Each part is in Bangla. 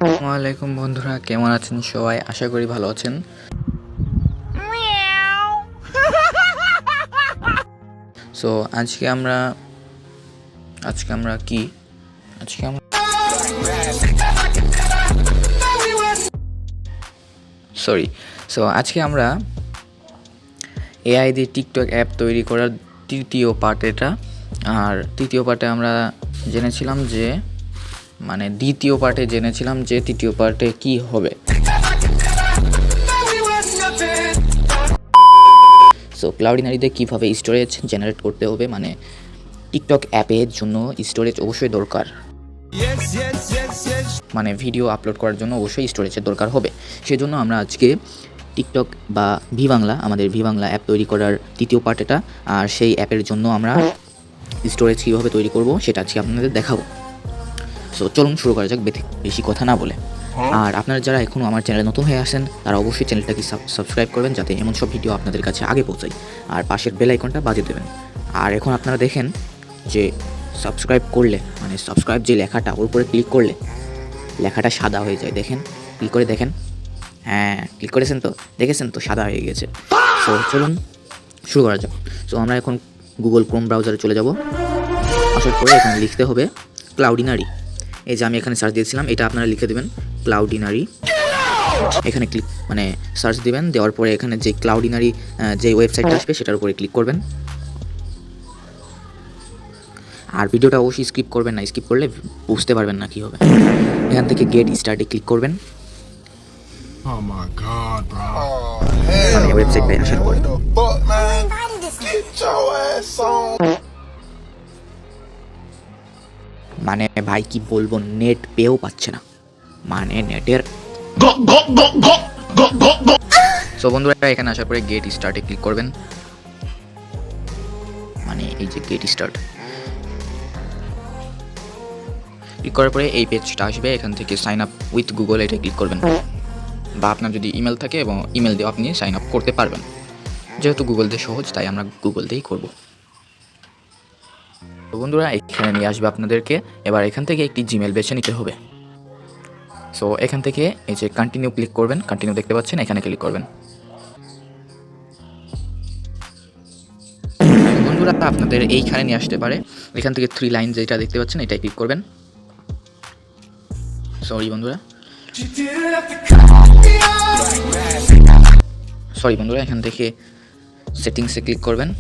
আসসালামু আলাইকুম বন্ধুরা, কেমন আছেন সবাই? আশা করি ভালো আছেন। সো আজকে আমরা কি আজকে আমরা সরি সো আজকে আমরা এআই দিয়ে টিকটক অ্যাপ তৈরি করার তৃতীয় পার্ট এটা। আর তৃতীয় পার্টে আমরা জেনেছিলাম যে দ্বিতীয় পার্টে জেনেছিলাম যে তৃতীয় পার্টে কি হবে। সো ক্লাউডিনারিতে কীভাবে স্টোরেজ জেনারেট করতে হবে, টিকটক অ্যাপের জন্য স্টোরেজ অবশ্যই দরকার, ভিডিও আপলোড করার জন্য অবশ্যই স্টোরেজের দরকার হবে। সেজন্য আমরা আজকে টিকটক বা আমাদের ভি বাংলা অ্যাপ তৈরি করার তৃতীয় পার্ট এটা। আর সেই অ্যাপের জন্য আমরা স্টোরেজ কীভাবে তৈরি করব সেটা আজকে আপনাদের দেখাবো। সো চলুন শুরু করা যাক বেশি কথা না বলে। আর আপনারা যারা এখনও আমার চ্যানেলে নতুন হয়ে আসেন তারা অবশ্যই চ্যানেলটাকে সাবস্ক্রাইব করবেন যাতে এমন সব ভিডিও আপনাদের কাছে আগে পৌঁছায়। আর পাশের বেল আইকনটা বাজিয়ে দেবেন। আর এখন আপনারা দেখেন যে সাবস্ক্রাইব করলে সাবস্ক্রাইব যে লেখাটা ওর উপরে ক্লিক করলে লেখাটা সাদা হয়ে যায়। দেখেন, ক্লিক করে দেখেন। হ্যাঁ, ক্লিক করেছেন তো, দেখেছেন তো, সাদা হয়ে গেছে। সো চলুন শুরু করা যাক। সো আমরা এখন গুগল ক্রোম ব্রাউজারে চলে যাব। আসার পরে এখানে লিখতে হবে ক্লাউডিনারি। এই যে আমি এখানে সার্চ দিয়েছিলাম, এটা আপনারা লিখে দেবেন ক্লাউডিনারি। এখানে ক্লিক সার্চ দিবেন, দেওয়ার পরে এখানে যে ক্লাউডিনারি যে ওয়েবসাইটটা আসবে সেটার উপরে ক্লিক করবেন। আর ভিডিওটা অবশ্যই স্কিপ করবেন না, স্কিপ করলে বুঝতে পারবেন না কী হবে। এখান থেকে গেট স্টার্টে ক্লিক করবেন। ওয়েবসাইটটায় আসার পরে ভাই কি বলবো, নেট পেয়েও পাচ্ছে না, নেটের। সো বন্ধুরা, এখানে আসার পরে গেট স্টার্টে ক্লিক করবেন। এই যে গেট স্টার্ট ক্লিক করার পরে এই পেজটা আসবে। এখান থেকে সাইন আপ উইথ গুগল এটা ক্লিক করবেন, বা আপনার যদি ইমেল থাকে এবং ইমেল দিয়ে আপনি সাইন আপ করতে পারবেন। যেহেতু গুগল দিয়ে সহজ তাই আমরা গুগল দিয়েই করব। তো বন্ধুরা, এখানে নিয়ে আসবে আপনাদেরকে। এবার এখান থেকে একটি জিমেল বেছে নিতে হবে। সো এখান থেকে এই যে কন্টিনিউ ক্লিক করবেন, কন্টিনিউ দেখতে পাচ্ছেন, এখানে ক্লিক করবেন। বন্ধুরা, আপনাদের এইখানে নিয়ে আসতে পারে। এখান থেকে 3 লাইন যেটা দেখতে পাচ্ছেন এটাই ক্লিক করবেন। সরি বন্ধুরা, এখান থেকে সেটিংসে ক্লিক করবেন।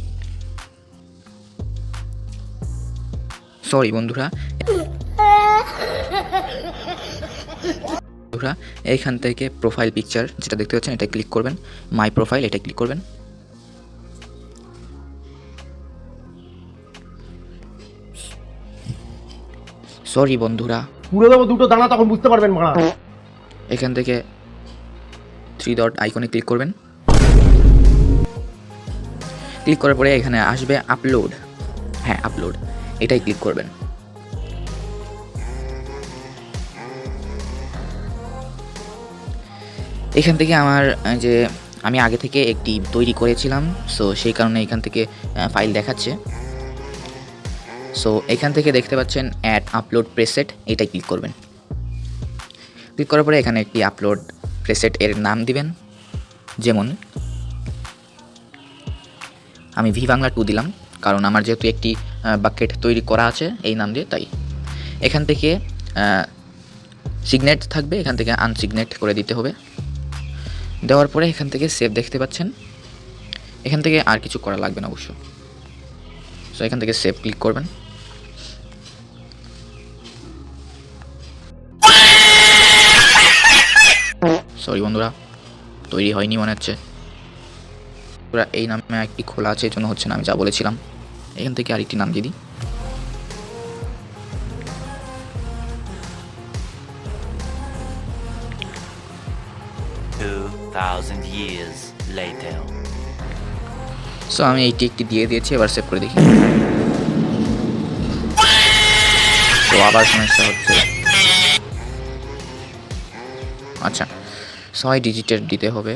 এইখান থেকে প্রোফাইল পিকচার যেটা দেখতে পাচ্ছেন এটা ক্লিক করবেন। মাই প্রোফাইল এটা ক্লিক করবেন। সরি বন্ধুরা, পুরো দেবো দুটো দানা, তখন বুঝতে পারবেন মারা। এখান থেকে 3 ডট আইকনে ক্লিক করবেন। ক্লিক করার পরে এখানে আসবে আপলোড। হ্যাঁ, আপলোড এটাই ক্লিক করবেন। এখান থেকে আমি আগে থেকে একটি তৈরি করেছিলাম, সো সেই কারণে এখান থেকে ফাইল দেখাচ্ছে। সো এখান থেকে দেখতে পাচ্ছেন অ্যাড আপলোড প্রেসেট, এটাই ক্লিক করবেন। ক্লিক করার পরে এখানে একটি আপলোড প্রেসেট এর নাম দিবেন। যেমন আমি ভি বাংলা 2 দিলাম, কারণ আমার যেহেতু একটি বাকেট তৈরি করা আছে এই নাম দিয়ে, তাই। এখান থেকে সিগনেট থাকবে, এখান থেকে আনসিগনেট করে দিতে হবে। দেওয়ার পরে এখান থেকে সেভ দেখতে পাচ্ছেন। এখান থেকে আর কিছু করা লাগবে না অবশ্য। সো এখান থেকে সেভ ক্লিক করবেন। সরি বন্ধুরা, তৈরি হয়নি মনে হচ্ছে। এই নামে একটি খোলা আছে, এই জন্য হচ্ছে না, আমি যা বলেছিলাম। এখান থেকে আরেকটি নাম দিয়ে দিই। সো আমি এইটি একটি দিয়ে দিয়েছি, এবার সেভ করে দেখি। তো আবার সমস্যা হচ্ছে। আচ্ছা, 6 ডিজিটের দিতে হবে।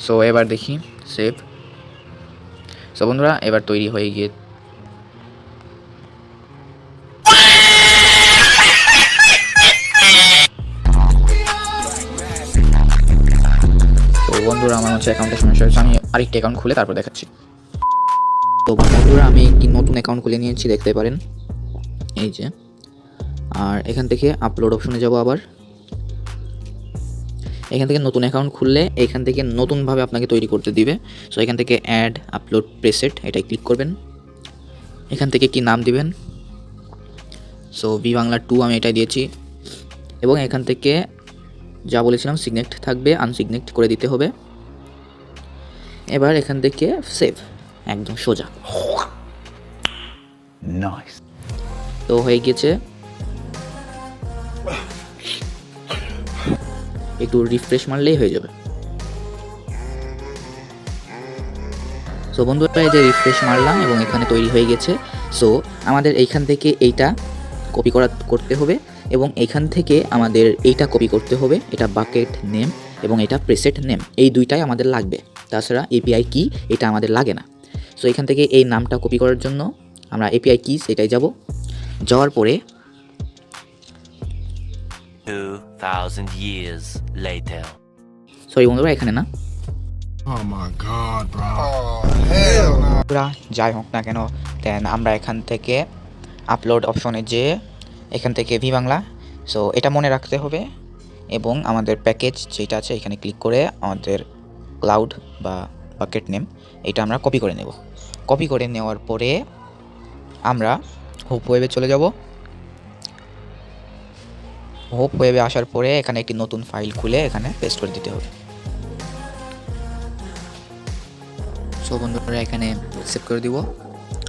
সো এবার দেখি সেভ। সো বন্ধুরা, এবার তৈরি হয়ে গিয়ে আছে, অ্যাকাউন্টের সমস্যা হয়েছে। আমি আরেকটি অ্যাকাউন্ট খুলে তারপর দেখাচ্ছি। তো বন্ধুরা আমি একটি নতুন অ্যাকাউন্ট খুলে নিয়েছি, দেখতে পারেন এই যে। আর এখান থেকে আপলোড অপশনে যাব। আবার এখান থেকে নতুন অ্যাকাউন্ট খুললে এখান থেকে নতুনভাবে আপনাকে তৈরি করতে দিবে। সো এখান থেকে অ্যাড আপলোড প্রেসেট এটাই ক্লিক করবেন। এখান থেকে কি নাম দিবেন, সো বি বাংলা 2 আমি এটাই দিয়েছি। এবং এখান থেকে যা বলেছিলাম সিগনেক্ট থাকবে, আনসিগনেক্ট করে দিতে হবে। এবার এখান থেকে সেভ, একদম সোজা। Nice. তো হয়ে গেছে, একটু রিফ্রেশ মারলেই হয়ে যাবে। সো বন্ধুরা এই যে রিফ্রেশ মারলাম এবং এখানে তৈরি হয়ে গেছে। সো আমাদের এইখান থেকে এইটা কপি করতে হবে এবং এইখান থেকে আমাদের এইটা কপি করতে হবে। এটা বাকেট নেম এবং এটা প্রেসেট নেম, এই দুইটাই আমাদের লাগবে। তাছাড়া এপিআই কি এটা আমাদের লাগে না। সো এখান থেকে এই নামটা কপি করার জন্য আমরা এপিআই কি সেটাই যাব। যাওয়ার পরে 2000 years later. সরি বন্ধুরা এখানে না, Oh my God, bro. Oh, hell no. বন্ধুরা যাই হোক না কেন, দেন আমরা এখান থেকে আপলোড অপশনে যে এখান থেকে ভি বাংলা, সো এটা মনে রাখতে হবে। এবং আমাদের প্যাকেজ যেটা আছে এখানে ক্লিক করে আমাদের ক্লাউড বা বাকেট নেম এটা আমরা কপি করে নেব। কপি করে নেওয়ার পরে আমরা হোপ ওয়েবে চলে যাব। হোপ ওয়েবে আসার পরে এখানে একটি নতুন ফাইল খুলে এখানে পেস্ট করে দিতে হবে। সো বন্ধুরা এখানে সেভ করে দিব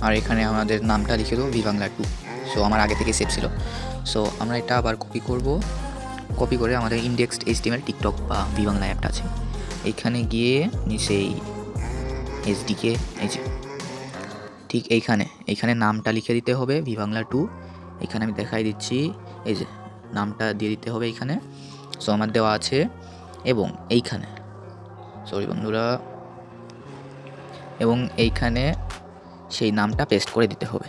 আর এখানে আমাদের নামটা লিখে দেবো ভি বাংলা 2। সো আমার আগে থেকে সেভ ছিল। সো আমরা এটা আবার কপি করব। কপি করে আমাদের ইন্ডেক্সড এইচটিএমএল টিকটক বা ভি বাংলা অ্যাপটা আছে, এইখানে গিয়ে নিচেই এসডিকে এই যে ঠিক এইখানে নামটা লিখে দিতে হবে ভি বাংলা 2। এখানে আমি দেখাই দিচ্ছি, এই যে নামটা দিয়ে দিতে হবে এইখানে। সো আমার দেওয়া আছে এবং এইখানে সরি বন্ধুরা, এবং এইখানে সেই নামটা পেস্ট করে দিতে হবে।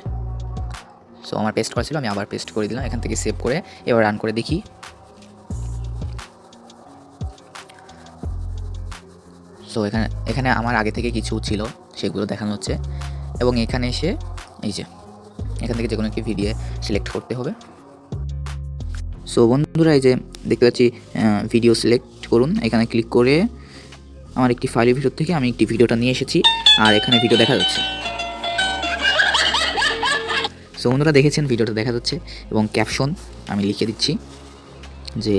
সো আমার পেস্ট করা ছিল, আমি আবার পেস্ট করে দিলাম। এখান থেকে সেভ করে এবার রান করে দেখি। সো এখানে আমার আগে থেকে কিছু ছিল সেগুলো দেখানো হচ্ছে এবং এখানে এসে এই যে এখান থেকে যে কোনো একটি ভিডিও সিলেক্ট করতে হবে। সো বন্ধুরা এই যে দেখতে পাচ্ছি ভিডিও সিলেক্ট করুন, এখানে ক্লিক করে আমার একটি ফাইলের ভিতর থেকে আমি একটি ভিডিওটা নিয়ে এসেছি আর এখানে ভিডিও দেখা যাচ্ছে। সো বন্ধুরা দেখেছেন ভিডিওটা দেখা যাচ্ছে এবং ক্যাপশন আমি লিখে দিচ্ছি যে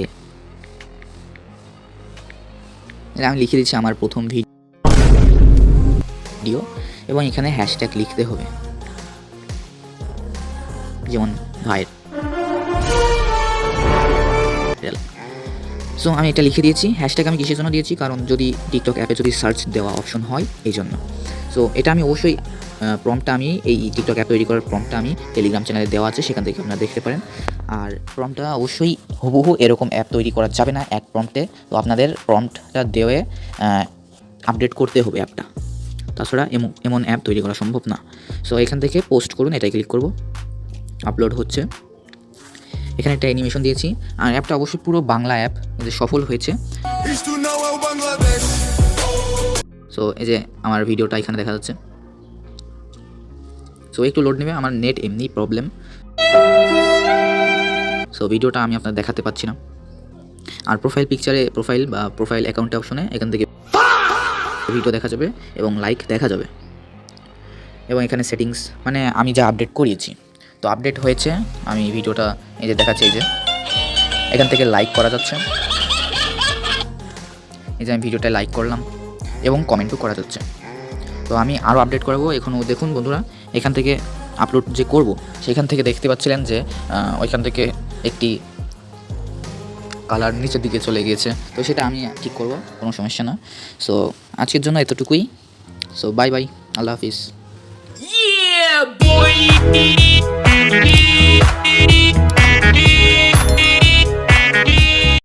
আমি লিখে দিচ্ছি আমার প্রথম ভিডিও এবং এখানে হ্যাশট্যাগ লিখতে হবে, যেমন ভাইরাল। সো আমি এটা লিখে দিয়েছি। হ্যাশট্যাগ আমি কিসের জন্য দিয়েছি, কারণ যদি টিকটক অ্যাপে যদি সার্চ দেওয়া অপশন হয় এই জন্য। সো এটা আমি অবশ্যই প্রম্পটটা আমি এই টিকটক অ্যাপ তৈরি করার প্রম্পটটা আমি টেলিগ্রাম চ্যানেলে দেওয়া আছে, সেখান থেকে আপনারা দেখতে পারেন। আর প্রম্পটটা অবশ্যই হুবহু এরকম অ্যাপ তৈরি করা যাবে না এক প্রম্পটে। তো আপনাদের প্রম্পটটা দেওয়ে আপডেট করতে হবে অ্যাপটা, তাছাড়া এমন অ্যাপ তৈরি করা সম্ভব না। সো এখান থেকে পোস্ট করুন, এটাই ক্লিক করব। আপলোড হচ্ছে, এখানে একটা অ্যানিমেশন দিয়েছি আর অ্যাপটা অবশ্যই পুরো বাংলা অ্যাপ, যে সফল হয়েছে। সো এই যে আমার ভিডিওটা এখানে দেখা যাচ্ছে। সো একটু লোড নেবে, আমার নেট এমনি প্রবলেম। সো ভিডিওটা আমি আপনাদের দেখাতে পাচ্ছি না। আর প্রোফাইল পিকচারে প্রোফাইল অ্যাকাউন্ট অপশনে এখান থেকে ভিডিও দেখা যাবে এবং লাইক দেখা যাবে। এবং এখানে সেটিংস মানে আমি যা আপডেট করিয়েছি, তো আপডেট হয়েছে। আমি ভিডিওটা এই যে দেখাচ্ছি, এই যে এখান থেকে লাইক করা যাচ্ছে। এই যে আমি ভিডিওটা লাইক করলাম এবং কমেন্টও করা যাচ্ছে। তো আমি আরও আপডেট করাবো। এখনও দেখুন বন্ধুরা, এখান থেকে আপলোড যে করব সেখান থেকে দেখতে পাচ্ছিলেন যে ওইখান থেকে একটি কালার নিচের দিকে চলে গিয়েছে। তো সেটা আমি ঠিক করব, কোনো সমস্যা না। সো আজকের জন্য এতটুকুই। সো বাই বাই, আল্লাহ হাফিজ। Yeah, boy!